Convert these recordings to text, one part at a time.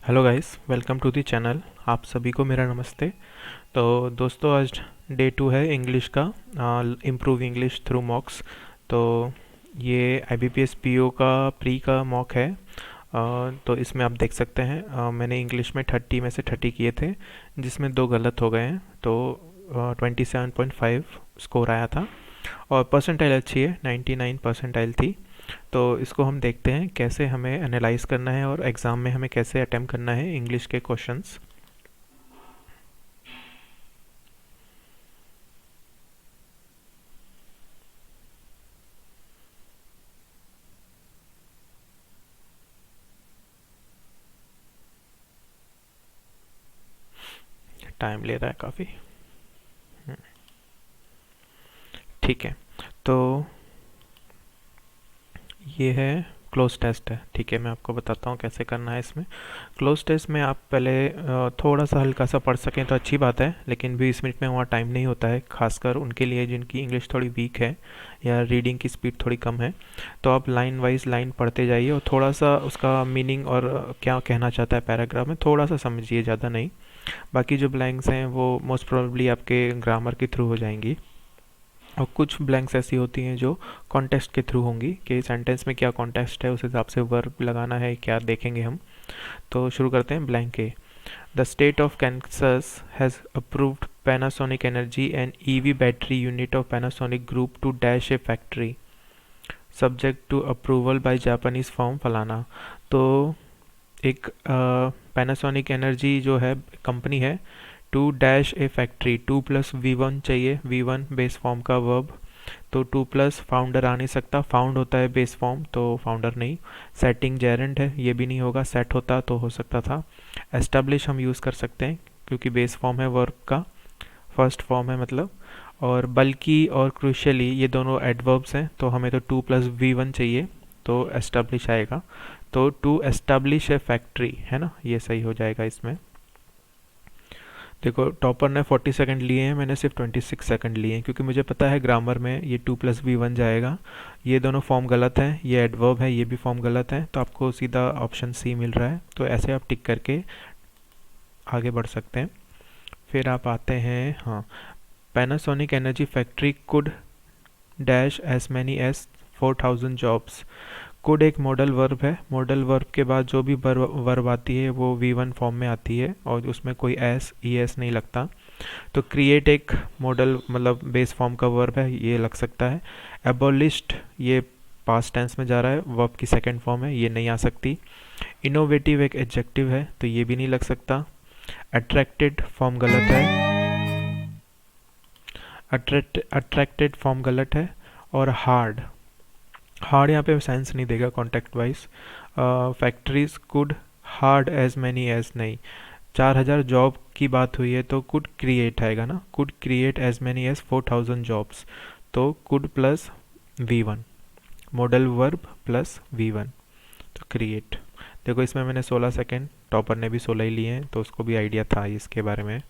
Hello guys, welcome to the channel. आप सभी को मेरा नमस्ते। तो दोस्तों, आज डे 2 है इंग्लिश का, इम्प्रूव इंग्लिश थ्रू मॉक्स। तो ये IBPS PO का प्री का मॉक है। तो इसमें आप देख सकते हैं, मैंने इंग्लिश में 30 में से 30 किए थे, जिसमें 2 गलत हो गए हैं। तो 27.5 स्कोर आया था और परसेंटाइल अच्छी है, 99 परसेंटाइल थी। तो इसको हम देखते हैं कैसे हमें एनालाइज करना है और एग्ज़ाम में हमें कैसे अटेम्प्ट करना है इंग्लिश के क्वेश्चंस। टाइम ले रहा है काफ़ी। ठीक है, तो ये है क्लोज टेस्ट है। ठीक है, मैं आपको बताता हूँ कैसे करना है इसमें। क्लोज टेस्ट में आप पहले थोड़ा सा हल्का सा पढ़ सकें तो अच्छी बात है, लेकिन 20 मिनट में वहाँ टाइम नहीं होता है, खासकर उनके लिए जिनकी इंग्लिश थोड़ी वीक है या रीडिंग की स्पीड थोड़ी कम है। तो आप लाइन वाइज लाइन पढ़ते जाइए और थोड़ा सा उसका मीनिंग और क्या कहना चाहता है पैराग्राफ में थोड़ा सा समझिए, ज़्यादा नहीं। बाकी जो ब्लैंक्स हैं वो मोस्ट प्रोबेबली आपके ग्रामर के थ्रू हो जाएंगी, और कुछ ब्लैंक्स ऐसी होती हैं जो कॉन्टेक्स्ट के थ्रू होंगी कि सेंटेंस में क्या कॉन्टेक्स्ट है, उस हिसाब से वर्ब लगाना है, क्या देखेंगे हम। तो शुरू करते हैं ब्लैंक के। The state of Kansas has approved Panasonic energy and EV battery unit of Panasonic group to dash a factory subject to approval by Japanese form फलाना। तो एक पैनासोनिक एनर्जी जो है कंपनी है, to dash a factory, 2+V1 चाहिए, V1 base form का verb. तो 2+ founder आ नहीं सकता, फाउंड होता है बेस फॉर्म, तो फाउंडर नहीं। सेटिंग जेरेंट है, ये भी नहीं होगा, सेट होता तो हो सकता था। एस्टेब्लिश हम यूज़ कर सकते हैं क्योंकि बेस फॉर्म है वर्ब का, फर्स्ट फॉर्म है मतलब। और बल्कि और क्रूशियली ये दोनों एडवर्ब्स हैं, तो हमें तो 2+V1 चाहिए, तो एस्टेब्लिश आएगा। तो टू एस्टेब्लिश ए फैक्ट्री है ना, ये सही हो जाएगा इसमें। देखो, टॉपर ने 40 सेकंड लिए हैं, मैंने सिर्फ 26 सेकंड लिए हैं, क्योंकि मुझे पता है ग्रामर में ये 2+V1 जाएगा। ये दोनों फॉर्म गलत हैं, ये एडवर्ब है, ये भी फॉर्म गलत है, तो आपको सीधा ऑप्शन सी मिल रहा है। तो ऐसे आप टिक करके आगे बढ़ सकते हैं। फिर आप आते हैं, हाँ, Panasonic energy factory could dash as many as 4000 jobs. Could एक मॉडल वर्ब है, मॉडल वर्ब के बाद जो भी वर्ब आती है वो V1 फॉर्म में आती है और उसमें कोई ES नहीं लगता। तो क्रिएट एक मॉडल मतलब बेस फॉर्म का वर्ब है, ये लग सकता है। एबोलिश्ड ये पास्ट टेंस में जा रहा है, वर्ब की सेकंड फॉर्म है, ये नहीं आ सकती। इनोवेटिव एक एडजेक्टिव है, तो ये भी नहीं लग सकता। अट्रैक्टेड फॉर्म गलत है, अट्रैक्टेड फॉर्म गलत है। और हार्ड, हार्ड यहाँ पे सेंस नहीं देगा context wise. Factories could hard as many as नहीं, 4000 जॉब की बात हुई है तो कुड क्रिएट आएगा ना, could create as many as 4000 jobs. तो could plus V1, modal verb plus V1, तो क्रिएट। देखो, इसमें मैंने 16 सेकेंड, टॉपर ने भी 16 ही लिए हैं, तो उसको भी आइडिया था इसके बारे में।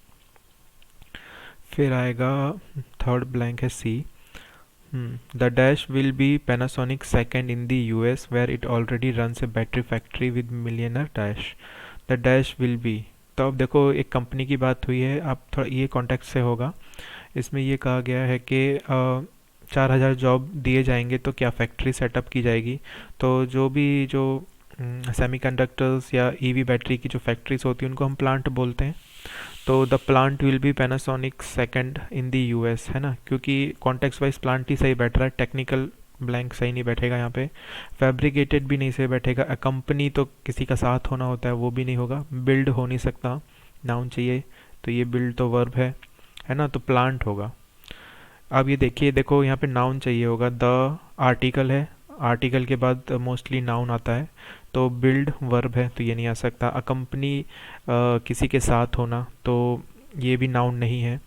फिर आएगा थर्ड ब्लैंक है C। The dash will be Panasonic second in the US where it already runs a battery factory with millionaire dash. The dash will be, तो अब देखो एक कंपनी की बात हुई है, अब थोड़ा ये कॉन्टेक्स्ट से होगा। इसमें ये कहा गया है कि 4000 जॉब दिए जाएंगे तो क्या फैक्ट्री सेटअप की जाएगी। तो जो भी जो सेमीकंडक्टर्स या EV बैटरी की जो फैक्ट्रीज होती हैं उनको हम प्लांट बोलते हैं। तो the plant will be Panasonic second in the US, है ना, क्योंकि कॉन्टेक्स्ट वाइज प्लांट ही सही बैठ रहा है, टेक्निकल ब्लैंक सही नहीं बैठेगा यहाँ पे। फैब्रिकेटेड भी नहीं सही बैठेगा। कंपनी तो किसी का साथ होना होता है, वो भी नहीं होगा। बिल्ड हो नहीं सकता, नाउन चाहिए, तो ये बिल्ड तो वर्ब है ना, तो प्लांट होगा। अब ये देखिए, देखो यहाँ पे नाउन चाहिए होगा, द आर्टिकल है, आर्टिकल के बाद मोस्टली नाउन आता है, तो बिल्ड वर्ब है, तो ये नहीं आ सकता। अकम्पनी किसी के साथ होना, तो ये भी नाउन नहीं है।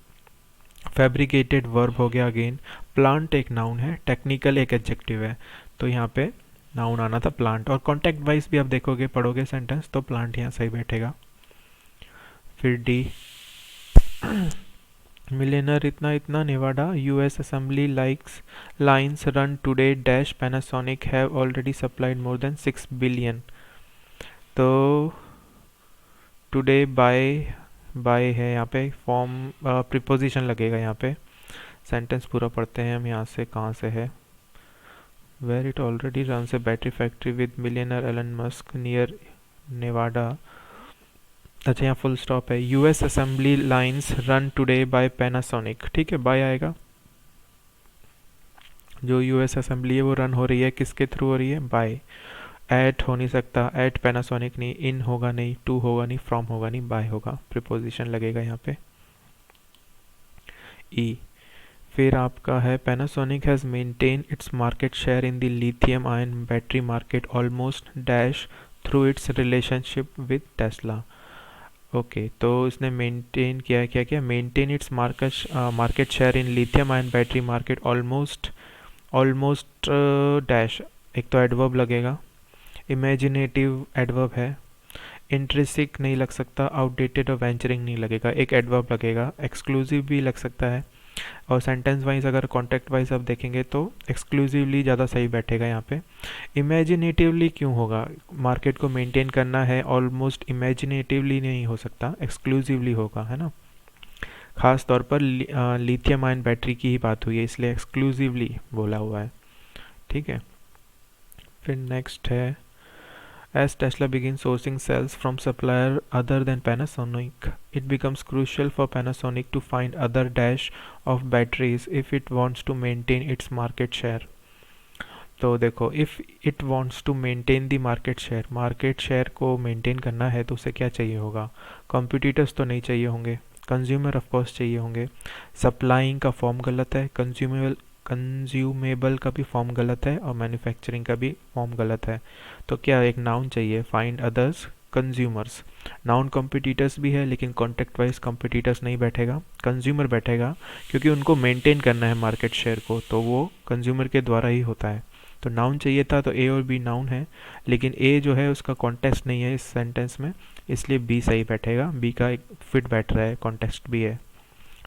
फैब्रिकेटेड वर्ब हो गया अगेन। प्लांट एक नाउन है, टेक्निकल एक एडजेक्टिव है, तो यहाँ पे नाउन आना था प्लांट। और कॉन्टेक्ट वाइज भी आप देखोगे, पढ़ोगे सेंटेंस, तो प्लांट यहाँ सही बैठेगा। फिर डी, मिलियनर इतना इतना Nevada US assembly likes lines run today dash Panasonic have already supplied more than 6 billion। तो टुडे बाय, बाय है यहाँ पे, फॉर्म प्रीपोजिशन लगेगा यहाँ पे। सेंटेंस पूरा पढ़ते हैं हम यहाँ से, कहाँ से है। Where it already runs a battery factory with millionaire Elon Musk near Nevada. अच्छा यहाँ फुल स्टॉप है। US assembly lines run today by Panasonic, ठीक है, बाय आएगा। जो यूएस असेंबली है वो रन हो रही है, किसके थ्रू हो रही है, बाय। एट हो नहीं सकता, एट पैनासोनिक नहीं, इन होगा नहीं, टू होगा नहीं, फ्रॉम होगा नहीं, बाय होगा, प्रीपोजिशन लगेगा यहाँ पे। ई, फिर आपका है Panasonic has maintain its market share in the lithium ion battery market almost dash through it's relationship with Tesla. Okay, तो इसने मेंटेन किया है, क्या किया, maintain its market share in lithium ion battery market almost, almost dash, एक तो adverb लगेगा, imaginative adverb है, इंट्रिसिक नहीं लग सकता, आउटडेटेड और वेंचरिंग नहीं लगेगा, एक एडवर्ब लगेगा, एक्सक्लूसिव भी लग सकता है। और सेंटेंस वाइज अगर कॉन्टेक्ट वाइज आप देखेंगे तो एक्सक्लूसिवली ज़्यादा सही बैठेगा यहाँ पे। इमेजिनेटिवली क्यों होगा, मार्केट को मेंटेन करना है, ऑलमोस्ट इमेजिनेटिवली नहीं हो सकता, एक्सक्लूसिवली होगा, है ना। खास तौर पर लिथियम आयन बैटरी की ही बात हुई है, इसलिए एक्सक्लूसिवली बोला हुआ है, ठीक है। फिर नेक्स्ट है, as Tesla begins sourcing cells from supplier other than Panasonic, it becomes crucial for Panasonic to find other dash of batteries if it wants to maintain its market share. तो देखो, if it wants to maintain the market share को maintain करना है तो उसे क्या चाहिए होगा, competitors तो नहीं चाहिए होंगे, कंज्यूमर ऑफ कोर्स चाहिए होंगे, सप्लाइंग का फॉर्म गलत है, कंज्यूमेबल का भी फॉर्म गलत है, और मैन्युफैक्चरिंग का भी फॉर्म गलत है। तो क्या एक नाउन चाहिए, find others consumers. Noun competitors भी है लेकिन कॉन्टेक्ट वाइज कॉम्पिटिटर्स नहीं बैठेगा, कंज्यूमर बैठेगा, क्योंकि उनको मेंटेन करना है मार्केट शेयर को, तो वो कंज्यूमर के द्वारा ही होता है। तो नाउन चाहिए था, तो ए और बी नाउन है, लेकिन ए जो है उसका कॉन्टेक्स्ट नहीं है इस सेंटेंस में, इसलिए बी सही बैठेगा, बी का एक फिट बैठ रहा है, कॉन्टेक्स्ट भी है।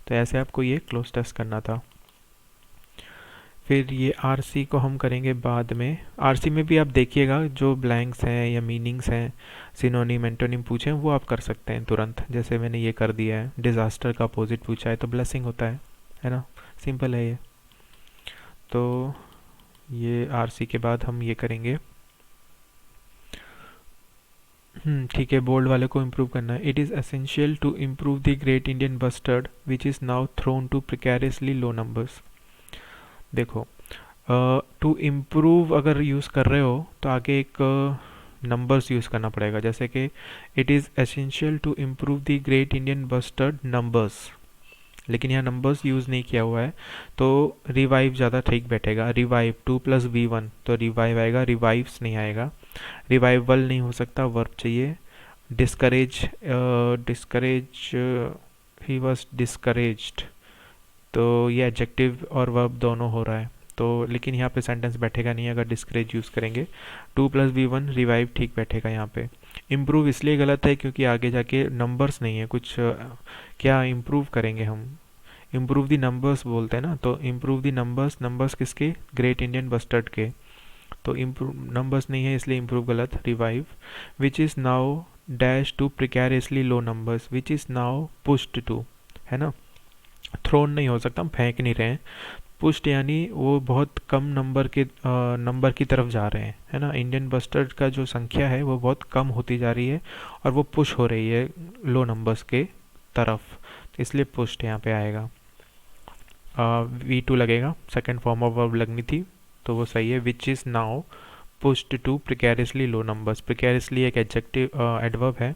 तो ऐसे आपको ये क्लोज टेस्ट करना था। फिर ये आरसी को हम करेंगे बाद में। आरसी में भी आप देखिएगा जो ब्लैंक्स हैं या मीनिंग्स हैं, सिनोनिम एंटोनिम पूछे हैं वो आप कर सकते हैं तुरंत, जैसे मैंने ये कर दिया है। डिज़ास्टर का अपोजिट पूछा है तो ब्लेसिंग होता है ना, सिंपल है ये। तो ये आरसी के बाद हम ये करेंगे, ठीक है, बोल्ड वाले को इम्प्रूव करना है। It is essential to improve the great Indian bustard which is now thrown to precariously low numbers. देखो, टू इम्प्रूव अगर यूज़ कर रहे हो तो आगे एक नंबर्स यूज़ करना पड़ेगा, जैसे कि it is essential to improve the great Indian bustard numbers, लेकिन यहाँ नंबर्स यूज़ नहीं किया हुआ है, तो रिवाइव ज़्यादा ठीक बैठेगा। रिवाइव 2+V1, तो रिवाइव आएगा, रिवाइव्स नहीं आएगा, रिवाइवल नहीं हो सकता, वर्ब चाहिए। Discourage, discourage, he was discouraged, तो ये एडजेक्टिव और वर्ब दोनों हो रहा है, तो लेकिन यहाँ पे सेंटेंस बैठेगा नहीं अगर डिस्करेज यूज़ करेंगे। 2+V1 रिवाइव ठीक बैठेगा यहाँ पे। इम्प्रूव इसलिए गलत है क्योंकि आगे जाके नंबर्स नहीं है कुछ, क्या इम्प्रूव करेंगे हम, इम्प्रूव दी नंबर्स बोलते हैं ना, तो इम्प्रूव दी नंबर्स, नंबर्स किसके, ग्रेट इंडियन बस्टर्ड के, तो इम्प्रूव नंबर्स नहीं है इसलिए इम्प्रूव गलत। Revive, which is now dash to precariously low numbers, which is now pushed to, है ना, थ्रोन नहीं हो सकता, हम फेंक नहीं रहे हैं। पुश्ड यानी वो बहुत कम नंबर की तरफ जा रहे हैं, है ना, इंडियन बस्टर्ड का जो संख्या है वो बहुत कम होती जा रही है और वो पुश हो रही है लो नंबर्स के तरफ, तो इसलिए पुश्ड यहाँ पे आएगा। V2 लगेगा, सेकेंड फॉर्म ऑफ वर्ब लगनी थी तो वो सही है। Which is now pushed to precariously low numbers, precariously एक एडजेक्टिव एडवर्ब है,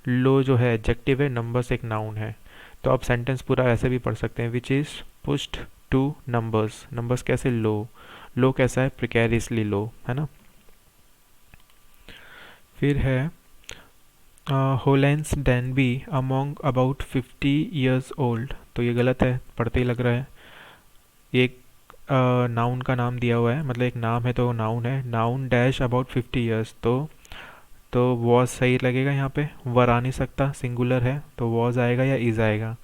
लो जो है एडजेक्टिव है, नंबर्स एक नाउन है, तो आप सेंटेंस पूरा ऐसे भी पढ़ सकते हैं, which is pushed two numbers, numbers कैसे, लो, लो कैसा है, प्रिकैरियसली लो, है ना। फिर है होलेंस डैनबी अमोंग अबाउट 50 ईयर्स ओल्ड, तो ये गलत है, पढ़ते ही लग रहा है। एक नाउन का नाम दिया हुआ है, मतलब एक नाम है तो नाउन है, नाउन डैश अबाउट 50 ईयर्स, तो वॉज सही लगेगा यहाँ पे, वर आ नहीं सकता, सिंगुलर है तो वॉज आएगा या इज़ आएगा।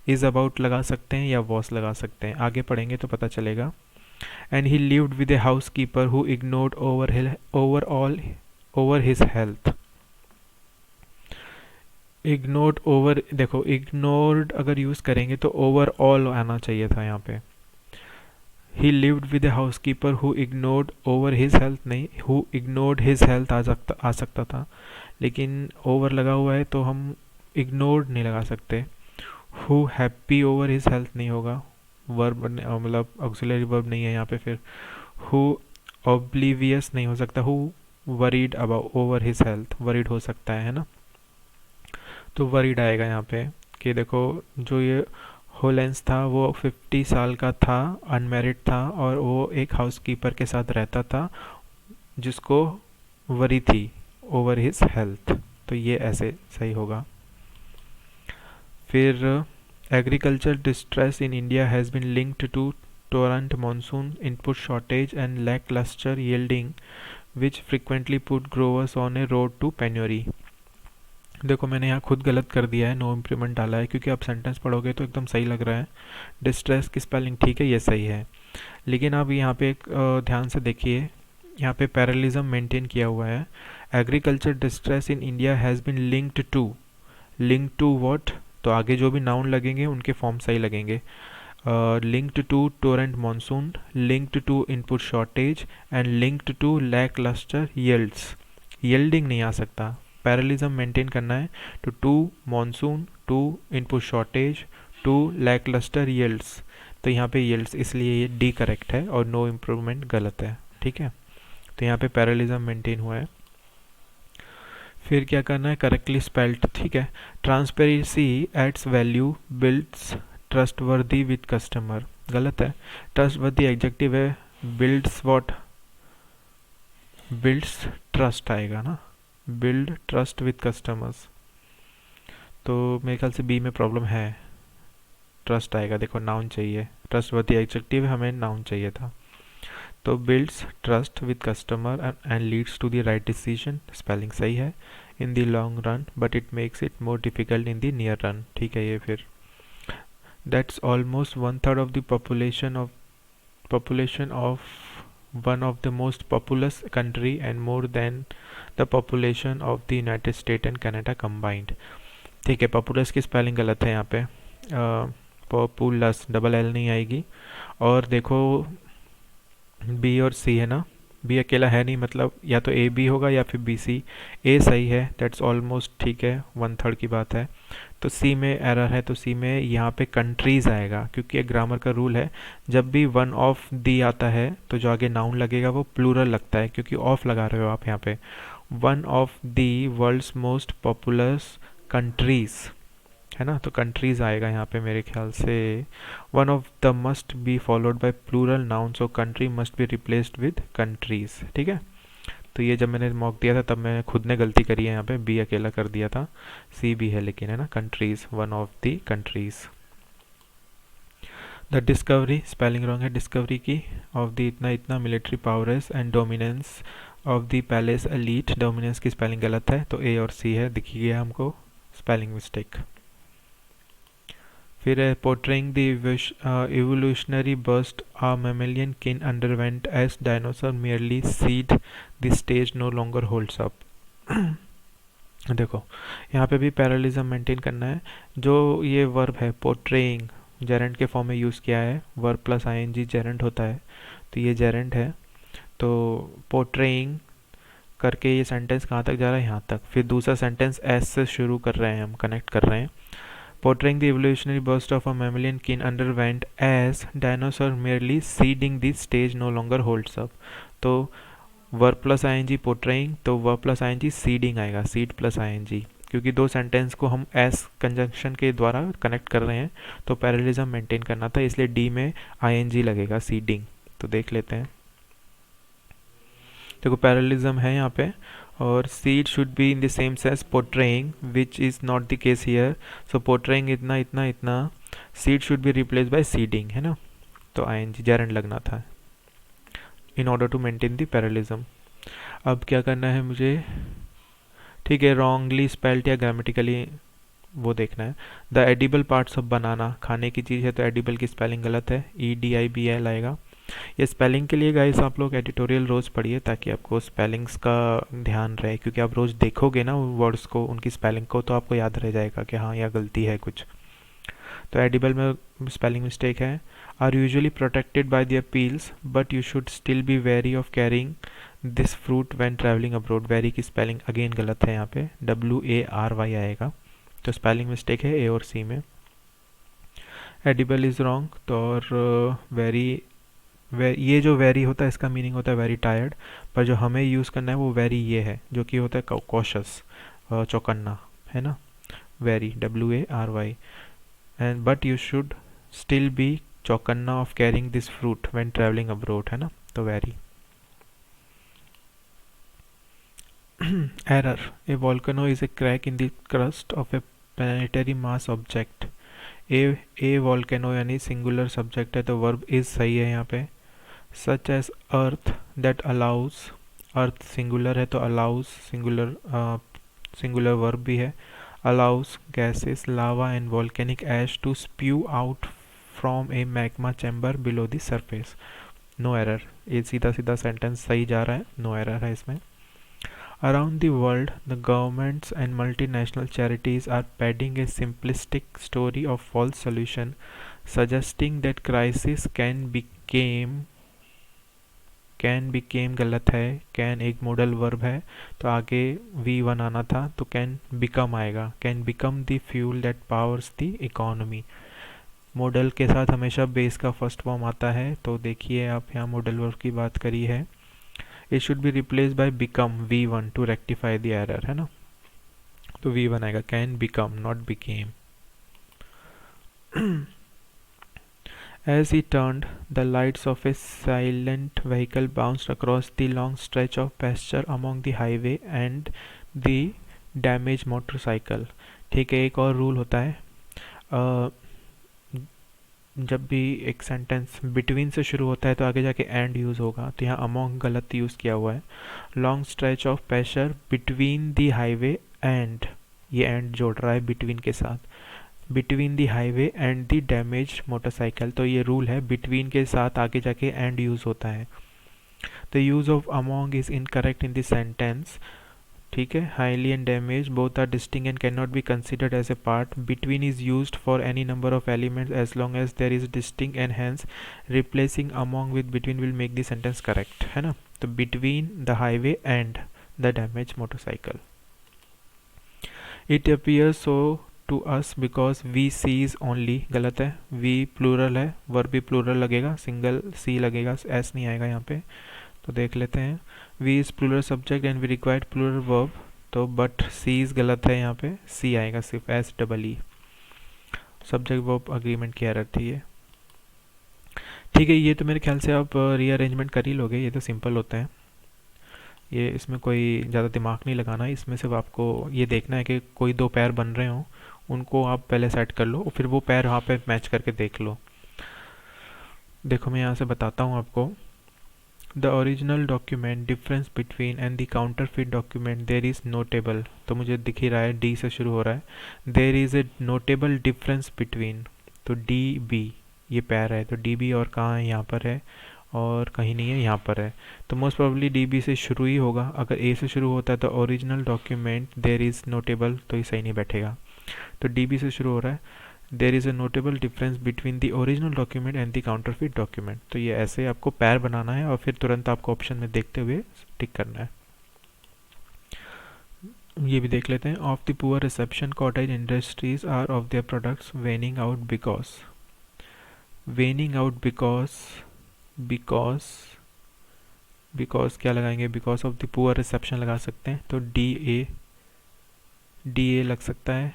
इज़ अबाउट लगा सकते हैं या वॉज लगा सकते हैं, आगे पढ़ेंगे तो पता चलेगा। And he lived with a house keeper who ignored over his health, ignored over, देखो इग्नोर्ड अगर यूज़ करेंगे तो ओवरऑल आना चाहिए था यहाँ पे। ही lived with A housekeeper who ignored over his health, नहीं, हु इग्नोर्ड हिज हेल्थ आ सकता था, लेकिन ओवर लगा हुआ है तो हम इग्नोर्ड नहीं लगा सकते। Who happy over his health नहीं होगा, वर्ब मतलब ऑक्सिलरी वर्ब नहीं है यहाँ पे। फिर हु ऑब्लिवियस नहीं हो सकता, who worried about over his health, worried हो सकता है ना, तो वरीड आएगा यहाँ पे। कि देखो जो ये होलेंस था वो 50 साल का था, अनमेरिड था, और वो एक हाउसकीपर के साथ रहता था जिसको वरी थी ओवर हिज हेल्थ, तो ये ऐसे सही होगा। फिर agriculture distress in India has been linked to torrent monsoon, input shortage and lackluster yielding which frequently put growers on a road to penury। देखो मैंने यहाँ खुद गलत कर दिया है, नो इम्प्रूवमेंट डाला है, क्योंकि आप सेंटेंस पढ़ोगे तो एकदम सही लग रहा है। डिस्ट्रेस की स्पेलिंग ठीक है, ये सही है, लेकिन अब यहाँ पे एक ध्यान से देखिए, यहाँ पे पैरेलिज्म मेंटेन किया हुआ है। Agriculture distress in India has been linked to what, तो आगे जो भी नाउन लगेंगे उनके फॉर्म सही लगेंगे। Linked to torrent monsoon, linked to input shortage and linked to lacklustre yields. Yielding नहीं आ सकता, पैरेलिज्म मेंटेन करना है, तो to monsoon, to input shortage, to lacklustre yields, तो यहाँ पे यील्ड्स, इसलिए ये डी करेक्ट है और नो इम्प्रूवमेंट गलत है। ठीक है, तो यहाँ पे पैरेलिज्म मेंटेन हुआ है। फिर क्या करना है, करेक्टली स्पेल्ड, ठीक है। Transparency adds value, builds trustworthy with customer, गलत है। ट्रस्टवर्दी एडजेक्टिव है, बिल्ड्स व्हाट, बिल्ड्स ट्रस्ट आएगा ना, बिल्ड ट्रस्ट विद कस्टमर्स, तो मेरे ख्याल से बी में प्रॉब्लम है, ट्रस्ट आएगा। देखो नाउन चाहिए, ट्रस्टवर्दी एडजेक्टिव है, हमें नाउन चाहिए था। तो builds trust with customer and leads to the right decision, spelling सही है। In the long run but it makes it more difficult in the near run, ठीक है ये। फिर that's almost one third of the population of one of the most populous country and more than the population of the United States and Canada combined। ठीक है, populace की spelling गलत है यहाँ पे, पॉपुलस डबल एल नहीं आएगी। और देखो बी और सी है ना, बी अकेला है नहीं, मतलब या तो ए बी होगा या फिर बी सी। ए सही है, दैट्स ऑलमोस्ट ठीक है, वन थर्ड की बात है। तो सी में एरर है, तो सी में यहाँ पे कंट्रीज आएगा, क्योंकि एक ग्रामर का रूल है, जब भी वन ऑफ दी आता है तो जो आगे नाउन लगेगा वो प्लूरल लगता है, क्योंकि ऑफ लगा रहे हो आप यहाँ पे। One of the world's most populous countries है ना, तो कंट्रीज आएगा यहाँ पे मेरे ख्याल से। One of the must be followed by plural noun, so country must be replaced with countries, ठीक है। तो ये जब मैंने मॉक दिया था तब मैंने खुद ने गलती करी है, यहाँ पे बी अकेला कर दिया था, सी भी है लेकिन, है ना, countries, one of the countries. The discovery, spelling wrong है, डिस्कवरी की, ऑफ द इतना इतना military powers and dominance of the palace elite, dominance की स्पेलिंग गलत है, तो ए और सी है, दिख गया हमको, स्पेलिंग मिस्टेक। फिर है portraying the evolutionary burst a mammalian kin underwent as dinosaur merely cede the stage no longer holds up। देखो यहाँ पे भी पैरेलिज्म मेंटेन करना है। जो ये वर्ब है पोर्ट्रेइंग, जेरेंट के फॉर्म में यूज़ किया है, वर्ब प्लस आईएनजी जेरेंट होता है, तो ये जेरेंट है। तो पोर्ट्रेइंग करके ये सेंटेंस कहाँ तक जा रहा है, यहाँ तक। फिर दूसरा सेंटेंस एस से शुरू कर रहे हैं हम, कनेक्ट कर रहे हैं। Portraying the evolutionary burst of a mammalian kin underwent as dinosaur merely ceding the stage no longer holds up। तो verb plus ing portraying, तो verb plus ing ceding आएगा, cede plus ing, क्योंकि दो sentence को हम S conjunction के द्वारा connect कर रहे हैं, तो पैरेलिज्म मेंटेन करना था, इसलिए डी में ing लगेगा, सीडिंग। तो देख लेते हैं, देखो पैरेलिज्म है यहाँ पे, और seed should be in the same sense portraying, which is not the case here. So portraying इतना इतना इतना, seed should be replace by seeding, है ना, तो आईएनजी जेरेंट लगना था in order to maintain the parallelism. अब क्या करना है मुझे, ठीक है, रॉन्गली स्पेल्ड या ग्रामेटिकली वो देखना है। द एडिबल पार्ट्स ऑफ बनाना, खाने की चीज़ है तो एडिबल की स्पेलिंग गलत है, EDIBL आएगा। ये स्पेलिंग के लिए गाइस आप लोग एडिटोरियल रोज़ पढ़िए ताकि आपको स्पेलिंग्स का ध्यान रहे, क्योंकि आप रोज़ देखोगे ना वर्ड्स को, उनकी स्पेलिंग को, तो आपको याद रह जाएगा कि हाँ यह गलती है कुछ। तो एडिबल में स्पेलिंग मिस्टेक है। Are usually protected by the appeals but you should still be very of carrying this fruit when travelling abroad. Very की स्पेलिंग अगेन गलत है, यहाँ पे WARY आएगा, तो स्पेलिंग मिस्टेक है ए और सी में। एडिबल इज़ रॉन्ग, तो और वेरी ये जो वेरी होता है इसका मीनिंग होता है वेरी टायर्ड, पर जो हमें यूज़ करना है वो वेरी ये है जो कि होता है कॉशस, चौकन्ना, है ना, very WARY। And but you should still be चौकन्ना of carrying this fruit when travelling abroad, है ना, तो very. Error, a volcano is a crack in the crust of a planetary mass object. A volcano यानी singular subject है तो verb is सही है यहाँ पे। Such as earth that allows, earth singular है तो अलाउज सिंगुलर वर्ब भी है। Allows gases lava and volcanic ash to spew out from a magma chamber below the surface. No error, ये सीधा सीधा सेंटेंस सही जा रहा है, नो एरर है इसमें। Around the world, the governments and multinational charities are peddling a simplistic story of false solution, suggesting that crisis can became गलत है। can एक modal verb है तो आगे V1 आना था, तो can become आएगा। can become the fuel that powers the economy। modal के साथ हमेशा base का first form आता है, तो देखिए आप यहाँ modal verb की बात करी है। It should be replaced by become V1 to rectify the error, है ना, तो V1 आएगा। can become not became। As he turned, the lights of a silent vehicle bounced across the long stretch of pasture among the highway and the damaged motorcycle। ठीक है, एक और rule होता है, जब भी एक सेंटेंस बिटवीन से शुरू होता है तो आगे जाके एंड यूज़ होगा, तो यहाँ अमोंग गलत यूज़ किया हुआ है। Long stretch of pasture between the highway and, ये एंड जोड़ रहा है बिटवीन के साथ, between the highway and the damage motorcycle, तो ये रूल है बिटवीन के साथ आगे जाके एंड यूज़ होता है। The use of among is incorrect in the sentence. ठीक है, highly and damage both are distinct and can not be considered as a part. Between is used for any number of elements as long as there is distinct and hence replacing among with between will make the sentence correct, है ना। तो between the highway and the damage motorcycle. It appears so to us because we seize only, गलत है, we plural है, verb भी plural लगेगा, single C लगेगा, S नहीं आएगा यहाँ पे। तो देख लेते हैं, we is plural subject and we required plural verb, तो बट सी इज़ गलत है, यहाँ पे सी आएगा सिर्फ, SEE, सब्जेक्ट वर्ब अग्रीमेंट की एरर थी ये। ठीक है, ये तो मेरे ख्याल से आप रीअरेंजमेंट कर ही लोगे, ये तो सिंपल होते हैं, ये इसमें कोई ज़्यादा दिमाग नहीं लगाना है। इसमें सिर्फ आपको ये देखना है कि कोई दो पैर बन रहे हों, उनको आप पहले सेट कर लो, फिर वो पैर वहाँ पे मैच करके देख लो। देखो मैं यहाँ से बताता हूँ आपको। The original document difference between and the counterfeit document there is notable, तो मुझे दिख ही रहा है D से शुरू हो रहा है। there is a notable difference between, तो DB ये पैर है, तो DB और कहाँ है, यहाँ पर है, और कहीं नहीं है, यहाँ पर है, तो मोस्ट प्रोबेबली DB से शुरू ही होगा। अगर A से शुरू होता है तो original document there is notable, तो ये सही नहीं बैठेगा, तो DB से शुरू हो रहा है। There is a notable difference between the original document and the counterfeit document, तो ये ऐसे आपको पैर बनाना है और फिर तुरंत आपको ऑप्शन में देखते हुए टिक करना है। ये भी देख लेते हैं। Of the poor reception cottage industries are of their products waning out because, waning out because, because क्या लगाएंगे, because of the poor reception लगा सकते हैं, तो DA लग सकता है।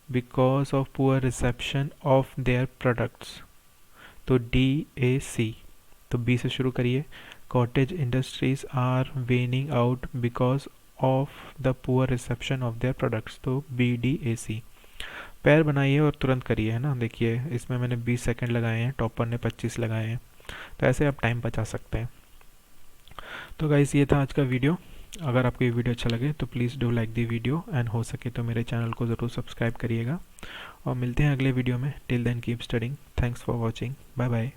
because of poor reception of their products, तो DAC, तो B से शुरू करिए। cottage industries are waning out because of the poor reception of their products, तो BDAC। पैर बनाइए और तुरंत करिए, है ना। देखिए इसमें मैंने 20 सेकंड लगाए हैं, टॉपर ने 25 लगाए हैं, तो ऐसे आप टाइम बचा सकते हैं। तो गाइस ये था आज का वीडियो। अगर आपको ये वीडियो अच्छा लगे तो please do like the video and हो सके तो मेरे चैनल को ज़रूर सब्सक्राइब करिएगा, और मिलते हैं अगले वीडियो में। Till then keep studying, thanks for watching, bye bye.